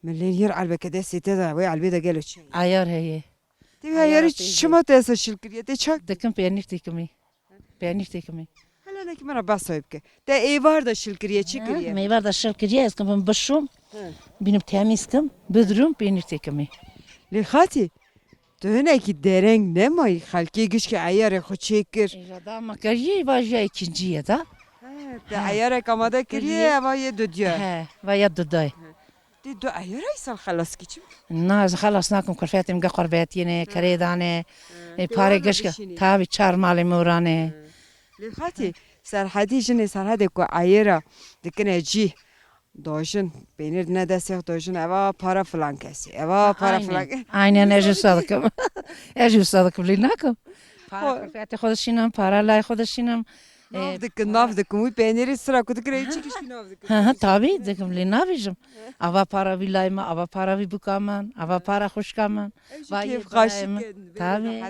ملين yer albeke de site da ve albe de gelo çay. Ayar heye. Te ayar şıma tesa şilkiriye de çak. Dikim peynir tekimi. Peynir tekimi. Hala ne ki bana basayıp ki. De ev var da şilkiriye çıkiriye. Meyvar da şirkiriye eskim ben başım. Benim temizkim. Büdürüm peynir tekimi. Li khati. Döne ki dereng ne may halki güç ki ayar ko çekir. Da makariye vaja ikinciye da. De ayar kamada kiriye ama ye dödüyor. He. Vaya duday. De do ayar aysal خلاص kiçim. ناز خلاص ناكم كرفاتم قرباتينه كريدانه پاره گشک تابی چار مال مورانه Li khati serhadi jine serhadi ko ayara dikine ji. Dojun peynir ne desek dojun eva para falan kesi. Eva para falan. aynen eji sadıkım eji sadıkım linakım para kırfati خودشینم para lay خودشینم Navdık mu peyniri sıra kudukre çıkış ki navdık. ha tabi dedim linavijim ava para vilayma ava para vi bukaman ava para hoşkaman Keyif kaşık. tabi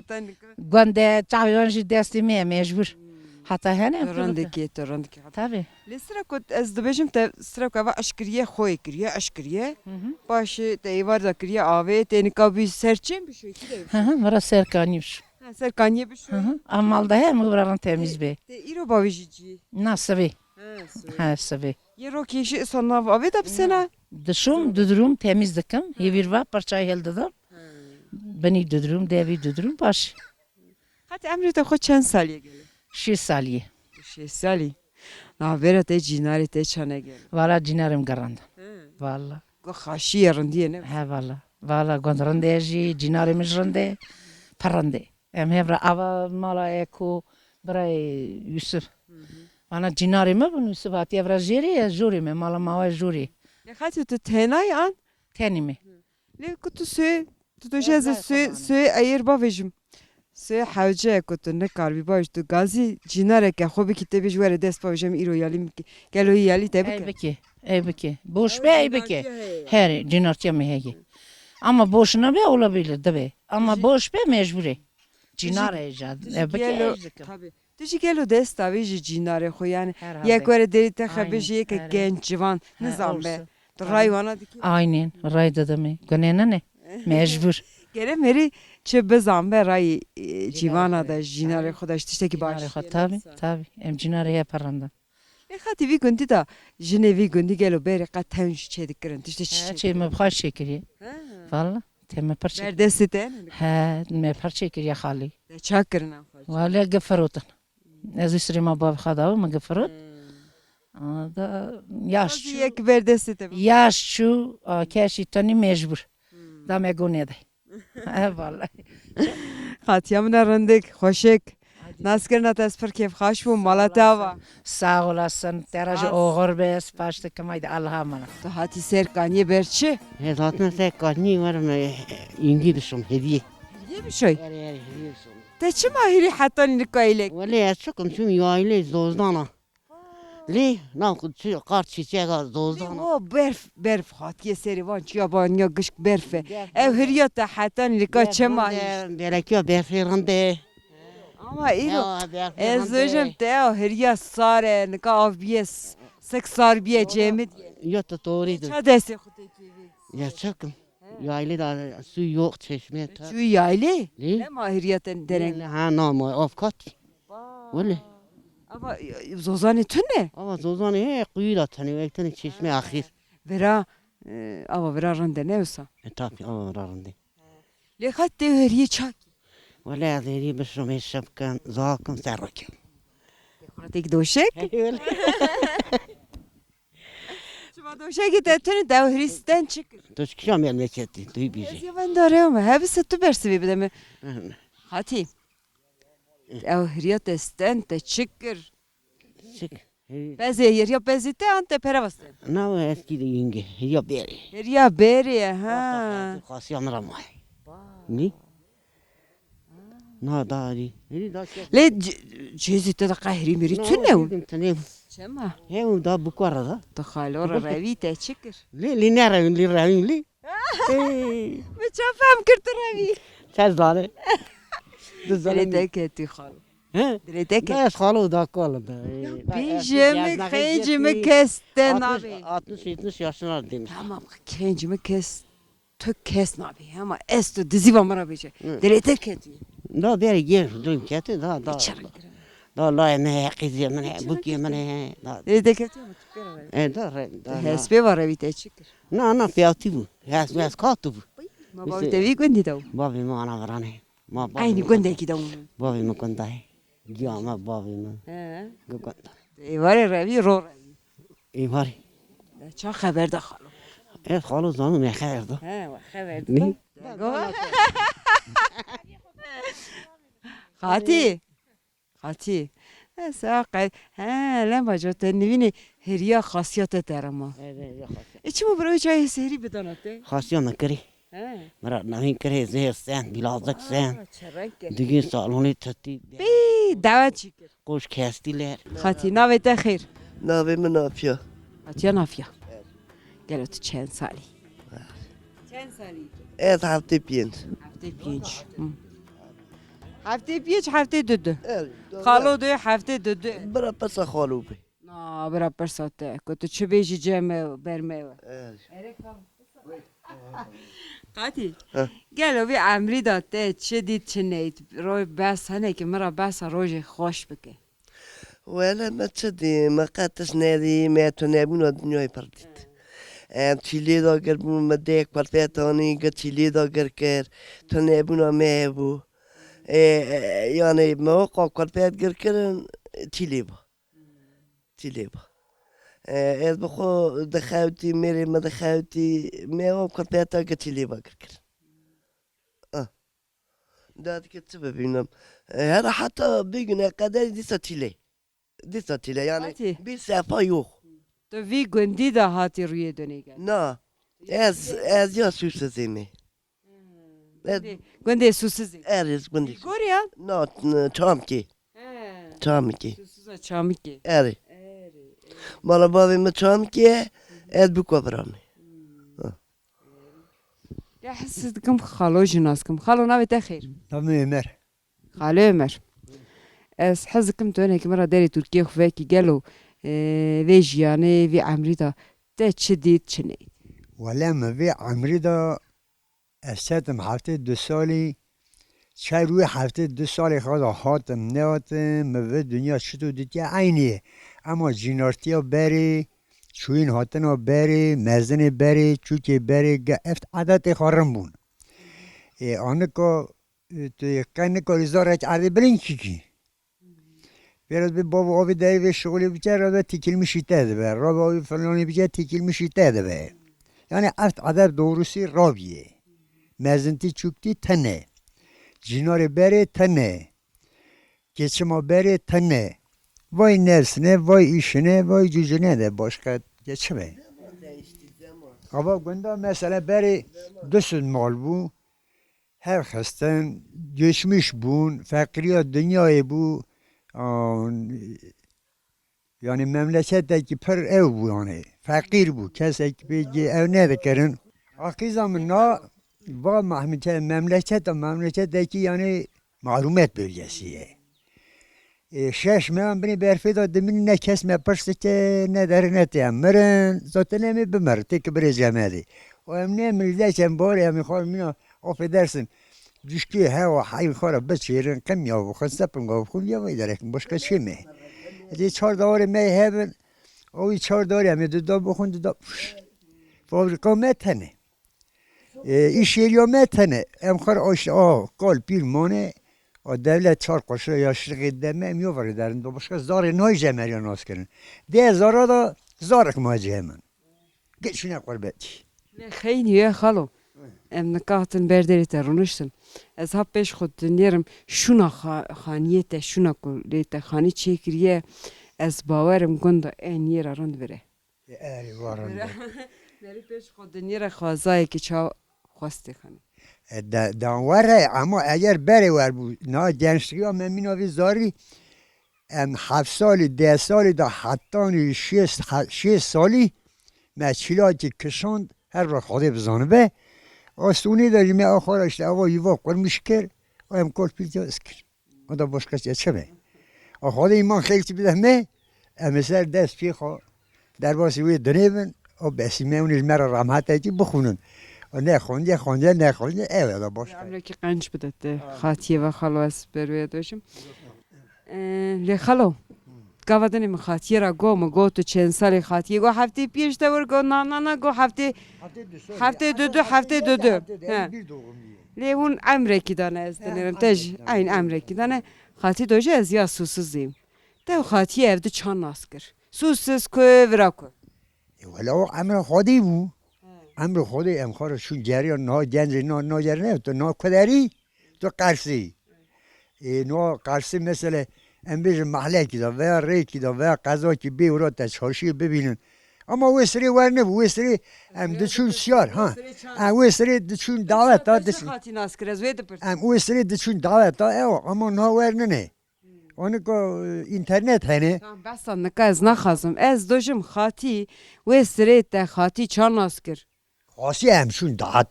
gönde çavyonji destime mecbur hatta hene Torandaki. tabi Li sıra kod ez dibejim te sıra ko eva aşkiriye xoy kiriye aşkiriye. Başı te var da kiriye ave te nikabi serçem bir şey ki de. ha vara serkaniymiş Serkaniye bir şey. amal da hem buranın temiz be Te iro bavijici. nasıl be ha sabi Yero kişi sonra ave da sena. dışım düdürüm temizdikim hevirva parçayı heldedim beni düdürüm devi düdürüm baş Hatta emri te xo çen saliye gele. 6 saliye 6 sali. Na vera te cinari te çane gele. valla cinarim garanda valla Ko xaşi yarın diye ne? ha valla gondrande ji cinarim jrande parande em hevra ava mala eko bray Yusuf bana cinarime bunu Yusuf at evra juri me mala mava juri Ne xati te tenay an. tenimi Le kutu su tu jeze su ayır bavejim. Su havce kutu ne karbi baş tu gazi cinare ke xobi kitabi jware dest bavejim iro yalim gelo yali tebke. Eybeki. Boş be eybeki. Her cinartya mı hegi. Ama boşuna be olabilir de be. Ama boş be mecburi. Cinar ejad. Eybeki. Tabii. Tiji gelo dest avici cinare xo yani. Herhalde. Yek vere deri te xabeji yek Aynen. genç civan nizam be. olsun. Rayvana diki. Aynen. Rayda da mı? Gönene ne? Mecbur. Gere meri çe bezam be ray civana da cinare xoda işte ki baş. Tabi. Em cinare yaparanda. Ne xati vi gündi da jine vi gündi gelo beri qaten çedikren işte Şey me bxar şekeri. Valla. Teme par şekeri. Berdesi te. Ha, me par şekeri ya khali. Çakırın. Valla gıfırotun. Ez isrima bab khadav ma gıfırot. Da yaş. Yek berdesi te. Yaş şu keşi tani mecbur. Da me gune de. Vallahi. Xatiyamına rındık, hoşek. Naskerna tesper keyf xaş bu malatava. Sağ olasın. Teracı oğur be spaştı kamaydı Allah'a emanet. Da hati serkaniye berçi. Zaten tek kanı var mı? İngilizcem hediye. Niye bir şey? Hediye. Te çi mahiri hatta nikaylek. Valla ya çok tüm yaylı zozdana. Li, na kutu kart çiçeği zozdana. O berf hatiye seri van çiya ban ya gışk berfe. Ev hürriyata hatta nika çi mahir. Belekiyor berferande. Ama ilo. Ez hocam te o hürriya sare nika avbiyes. Sık sar biye cemid. Yok da doğruydu. Çadesi xuteki. Ya çok yaylı da su yok çeşme. Şu yaylı. Li? Ne mahiriyetin deren. Ha nama afkat. Valla. Ama zozani tünne. Ama zozdana he kuyuyla tanıyor. Ekten çeşme ahir. Vera ama vera rende ne olsa. Tabii ama rarındı. Le hatta hürriye çak. Valla zeri bişrum eşapkan zakın serrakim. Pratik doşek. Şuma doşek de tünne de Hristiyan çıkır. Tuşkuşam memleketi. Duy bizi. Ya ben de arıyorum. Hepsi tu bersi bir de mi? Hati. Ev hürriyet esten te çıkır. Çık. Bezi yer ya bezi te ante peravastı. Ne var eski de yenge? Ya beri. Hürriye beri ha. Kasyan ramay. Ne? Ne dari? Ne da şey? Le cezite de kahri miri tünne o. Ne? Çema. Hem da bu karada. Tıkhal ora revi te çıkır. Li ne ravin li ravin li. Me çafam kırtı revi. Sen zane. Le de ke tıkhal. He? Direteke. Ders halı da kaldı. Pijemi kencimi kesten abi. 60-70 yaşına demiş. Tamam kencimi kes. Tök kes abi ama esto dizi var bana bir şey. Direteke diyor. Da deri gir dün keti da. İçeri gir. Da la ne kızı mene bu ki mene da. Direteke diyor mu? Da. Hesbe var evite çıkır. Na fiyatı bu. Has katı bu. Ma babi tevi gündi de o. Babi mi ana varane. Ma babi. Aynı gündi ki de o. Babi mi kondai. Giyama babi mi. He. Gukanda. Var revi ro. Var. Çok haber de halı. Evet halı zanım ne kadar da. He haber Ne? de. Hati. Hati. Saqay. Ha lama joten nivini heriya khasiyat terama. İçimi buraya çay seri bedanate. Khasiyana kari. He. Mara navin kari zehir sen bilazak sen. Çerenk. Düğün salonu tati. Bi davet çıkır. Koş kestiler. Hati navete khair. Navê min Afiya. Hatiya nafiya. Gel otur çen sali. Çen sali. Ez heftê pênc. Hafte piyenç. Hafte piyenç hafte düdü. Ez. Xalo diyor hafte düdü. Bira pesa xalo bê. Na bira persate. Kutu çibeji ceme berme. Ez. Qati. Ha. Gel o bir amri datte çe dit çe neyt. Roy bas hane ki mera bas roje hoş bike. Wala ma çedi ma qatas nadi ma tunabuna dünyayı pardit. Çile da ger bu madek partiyatani ga çile da ger ker tunabuna mebu. Yani mevqa partiyat ger kerin çile bu. Çile bu. Ez bxo دخلتي ميري ما دخلتي ما هو كنت بيتاك تشيلي باكر ده كتسبب بينهم هذا حتى بيجنا قدر دي ستيلي يعني Hadi. bir sefa yok. To vi gündi de hati rüye döne gel. Na ez ya susuzimi. Ez Gündi susuz. eriz bundi. Gör ya. No çamki. Çamki. Susuz çamiki. Eri. Mala babi mi çamki ez bu kabram. Ya hissedikim xalo jinaskim. Xalo navete khair. Tamam Ömer. Xalo Ömer. Ez حزكم تو هناك مرة داري تركيا خفاكي قالوا في جياني في عمريدا تا تشديد تشني ولا ما في عمري دا استاتم هفته 2 سالی چه روی هفته 2 سالی خدا هاتم نهاتم ما في دنیا شتو دیگه عینیه اما جینارتیا بری چوین هاتنا بری مزن بری چوکی بری افت عادت خارم بون آنکا تو یکنی کاریزارش عادی بلین کی Biraz bir baba abi dayı ve şöyle bir kere de tikilmiş itedi be. Rabi abi falan bir kere tikilmiş itedi be. Yani aft adab doğrusu Rabi'ye. Mezinti çukti tane. Cinari beri tane. Geçima beri tane. Vay nefsine, vay işine, vay gücüne de başka geçme. Ama bunda mesela beri düsün mal bu. Her hastan geçmiş bun. Fakriya dünyayı bu. Yani memleketteki per ev bu yani. Fakir bu. Kesek bir ev ne dekerin. Akı zamanla var memleketteki yani malumat bölgesi. Şeş men beni berfida demin ne kesme pırsıke ne derine temirin. Zaten emi bimer tek bir cemedi. O emne milletçen bari emi khormina affedersin. Düşkü hava hayır khora beçirin kim ya bu khasapın gavkul ya vayderek başka şey mi? Edi çar davarı me hebben o çar davarı emi da bu da fabrika metene. İş yeri metene. Em khor aş kol bir mone o devlet çar koşu yaşlı deme mi var derinde başka zarı noy cemeriyan askerin. De zara da zarık macemen. Geçine kurbet. Ne khayni ya khalo. Em nakahtın berderi terunuştun. Ez hap peş khud dinlerim şuna khaniyete şuna kulete khani çekiriye ez bavarım gunda en yer arand vere. Eri varında. Neri peş khud dinlere khazay ki çav خواسته خانی. دانواره اما اگر بره ور بود نه gençliği ama emin abi zari 7 سالی 10 سالی دا حتی 6 سالی مچیلا که کشاند هر را خواهده بزانه به آسونی داریم آخرش اوا یوا قرمش کرد و هم کل پیدا اسکر o da başka çe be. خود ایمان خیلی چی بیده می مثل دست پی خو در باسی وی دنیبن و بسیمه اونیش مرا رحمت هایی بخونن و نه خونده نه خونده ایوه باش عمرکی قنج بدته خاطیه و خالو از بروی دوشم لی خالو گاودنی من خاطیه را گو تو چند سالی خاطیه گو هفته پیش دور گو نه گو هفته دو لی اون عمرکی دانه از دنیرم تج این عمرکی دانه خاطی دوشه از یا سوسوزیم ده خاطیه evde çan asker susuz koy vira koy ولی امر خودی بو امر خودی امخار شون جری نه جنج نه جری نه تو نه کدری تو قرصی نه قرصی مثل ام بیش محله کی دا و ری کی دا و قضا کی بی ورا تشارشی ببینن اما وسری ورنه وسری ام دچون سیار ها ام وسری دچون دعوت دا دچون خاطی asker az ve de pır ام وسری دچون دعوت دا اما نه ورنه نه onu ko internet hani Basan ne kaz naxazım ez dojum xati ve sirete xati çan asker خاصی همشون دهات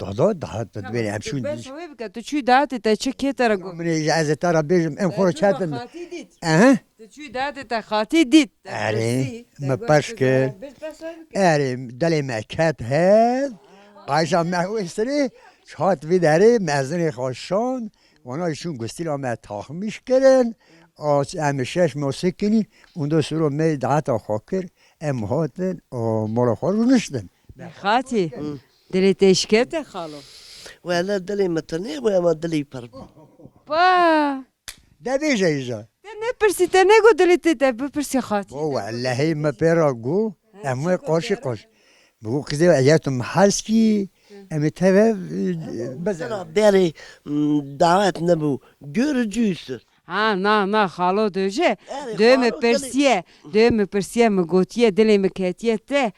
بری همشون Besoy bika tu çuy dağıtı ta çeketara go من اجازه ترى بيجم ام خور چاتن اه Tu çuy dağıtı ta xati dit اري ما باشكه اري دلي ما كات هاد قايشا ما هو يستري شات في داري مازني خوشون وانا شون قستيل ما تاخمش كرن از ام شش موسیقی اون سرو می دعات خاکر ام هاتن و مرا خور نشدن Xati dili teşkete xalo ولا دلي متني ولا دلي برب Pa ده بیجه ایجا te ne persi te ne go dili te te persi xati او والله ما پیراگو ام قاش بگو کسی ایتم حسکی ام تبه بزن ترى بيري دعوات نبو görücüsü. Ha na xalo doje de me persiye me gotiye dili me ketiye te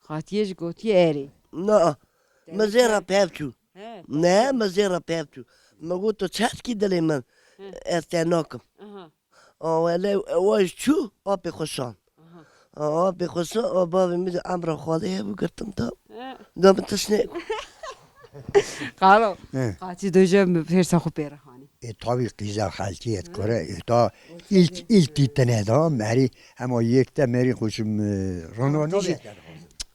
xatiye ji gotiye eri لا مزيرا بيبتو نه مزيرا بيبتو ما قلت تشاتكي دلي من استناكم ولا واش شو ابي خشان ابي خشان بابي مد امر خاله بقتم تا دام تسني Xalo xati doje me persa xu pera hani tabii kıza halkiyet kore ta ilk titene da meri ama yekte meri kuşum rono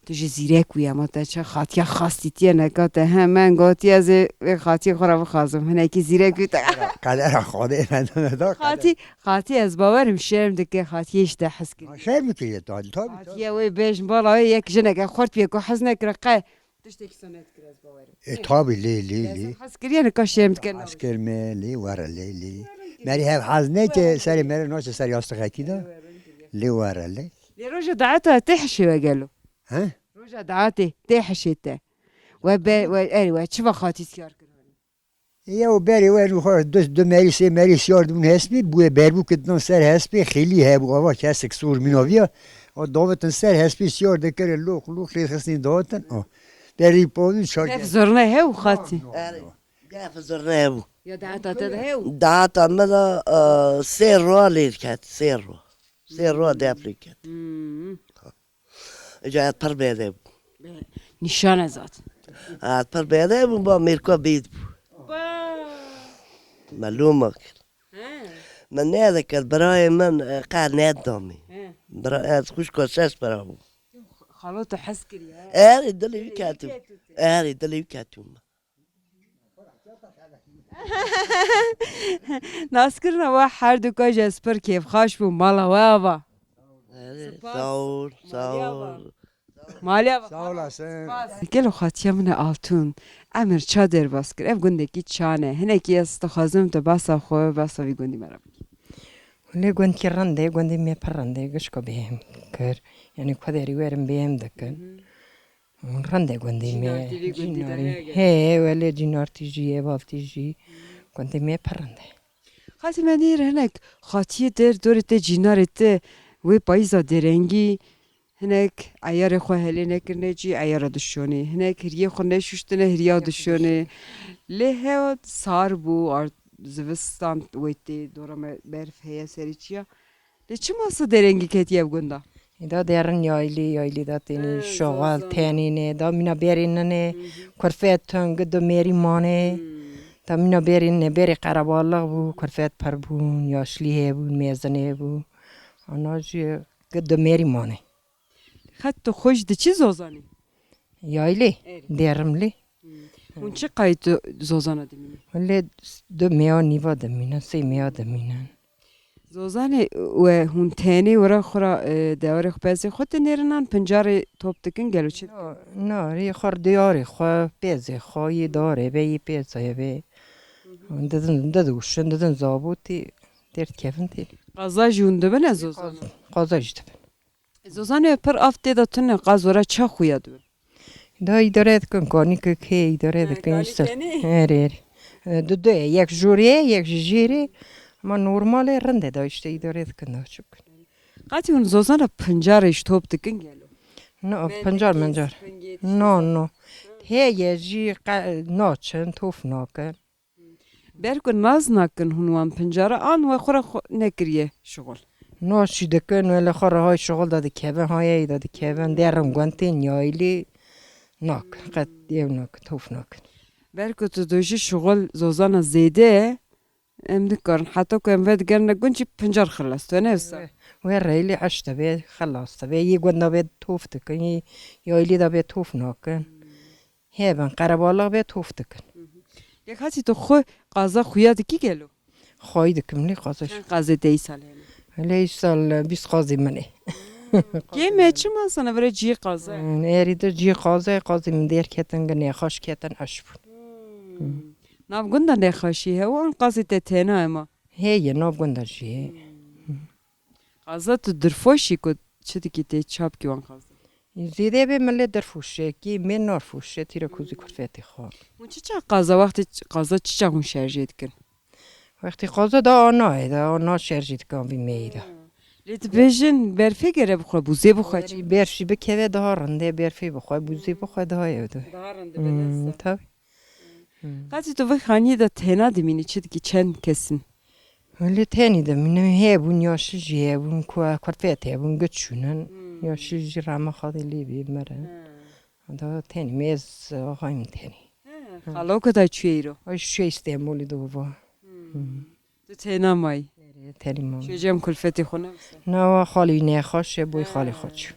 Tu ji zirek uya ma te çe xatiya xastitiye nekate hemen gotiye ze ve xatiye xora bixazım heneki zirek uya kader xade ne da xati ez bawerim şerm dike xatiye işte heskir şey mi ki tabii xatiye we bej bala yek jeneke xort piye ko haznek raqe tişteki sonet kirez bawerim tabii li haskir yani ka şerm dike asker me li var li meri hev hazne ki seri meri noche seri yastık akida li var li li roja da'ata tehşi ve gelo ha roja da'ati tehşi te ve eri ve çiva xati siyar یا و بری و رو خور دو مری سیار دون هستی بوی بربو کدن سر هستی خیلی ها بو آوا کسک سور مینویا و داوتن سر هستی سیار دکره لوخ ریخسنی داوتن بری پودن شار Hep zoruna hev xati قاف زرنابو ya da'ata te hev دعت مدى سيرو ليركات سيرو دابليكات جاءت بربيده nişan ezat بربيده با ميركو بيد معلومة من هذاك براي من قاعد نادمي براي خوش كوساس براو xalo tu heskir ya اري دلي كاتم اري دلي كاتم Naskirna ve her duka jesper keyf xaş bu mala ve ava. ثور Maliye sağ olasın Gelo xatiye min altun. Emir çadır baskır. Ev gundeki çane. Hineki yasta xazım te basa xo basa vi gundi merhaba. ولی گوند که رنده گوندی می پرنده گشکو بهم کر یعنی خدایی ورم بهم دکن اون رنده گوندی می جیناری هی ولی جینار تیجیه باف تیجی گوندی می پرنده Xati men dir hinek xatiye der dorete cinarete ve payza derengi hinek ayarı xo hele nekirneci ayara düşoni. Hinek hiriye xo neşüştene hiriya düşoni. Le hev sar bu art zivistan veti dorame berf heye seriçiya. Le çimasa derengi ketiye gunda. دا دیرن یایلی دا تینی شغال تینی نه دا مینا بیرین نه کرفت تنگ دو میری مانه تا مینا بری قربالغ بو کرفت پر بون یاشلی بون میزنه بو آنا جی قد میری مانه حتی خوش ده چی زوزانی؟ یایلی درملی اون چه قاید زوزانه دمینی؟ ولی دو میا نیوا دمینن سی میا دمینن زوزانه و هون تنی ورا خورا دوره خبازی خود نیرنان پنجار توپ دکن گلو چی؟ نه ری خور دیاری خو پیزه خوی داره بی پیزه بی ددوشن ددن زابوتی درد کفن تی قضا جونده بنه زوزانه قازا جده زوزانه پر افته دا تنه قاز ورا چه خویا دو؟ دا اداره کن کانی که کی اداره کن ایستر هری دو یک جوریه یک جیره ما نورمال رنده داشته اداره کن چوب قاطی اون زوزانه پنجارش توپ دکن گلو نه پنجار نه هی جی ناچن توف ناکن برکو ناز نکن هنوان پنجاره آن و خورا نکریه شغل ناشی دکن ولی خورا های شغل داده کبن های داده کبن درم گونتی نیایلی ناک قد دیو ناک توف ناکن برکو تو دوشی شغل زوزانه زیده ام دکارن حتی که ام ود گرنه گونچی پنجار خلاص تو نفسه و ریلی عشته بید خلاص بید یه گونده بید توف دکن یایلی دا بید توف ناکن هیبن قربالا بید توف دکن یک حتی تو خو قضا خویا دکی گلو خواهی دکم لی قازش قضا دی ساله ولی سال 20 قازی منه گیمه چی من سنه برای جی قضا ایری در جی قازی من دیر کتن گنه خوش کتن اش بود ناب گنده نخوشی ها و اون قضا ته تینا اما هی ناب گنده جی قضا تو درفوشی کد چه دکی ته چاپ کی وان قضا زیده به مله در فوشه کی من نار فوشه تیرا کوزی کرفتی خواه اون چه قضا وقتی قضا چه اون شرجید کن وقتی قازا دا آنا شرجید کن بی میده لیت بیشن برفی گره بخواه بوزی بخواه چی برشی بکوه دا رنده برفی بخواه بوزی بخواه دا یوده تابی قضا تو وقت خانی دا تینا دمینی چه دکی چند کسین ولی تانی دا منم هیبون یاشی جی هیبون کرفتی هیبون گچونن یاشی جی رامه خواهی لیبی مره دا تانی میز آقایم تانی خلاو کدای چی ایرو آی شوی استعمالی دو با تو تینا مای تانی ما چه جم کلفتی خونه نه خالی نه خوشه بوی خالی خودش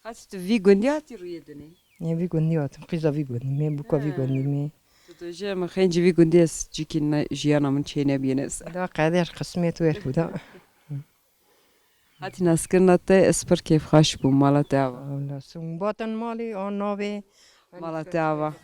قضا تو وی گندی هاتی روی دنی نه وی گندی آتم قیزا وی گندی می بوکا وی گندی می تو جه ما خیلی وی گندی است چی که جیانا من چه نبینه است دا قدر قسمت ور بودا هاتی نسکرنا ته اسپر کیف خاش بو مالا تاوا اولا سون باتن مالی آن ناوی مالا تاوا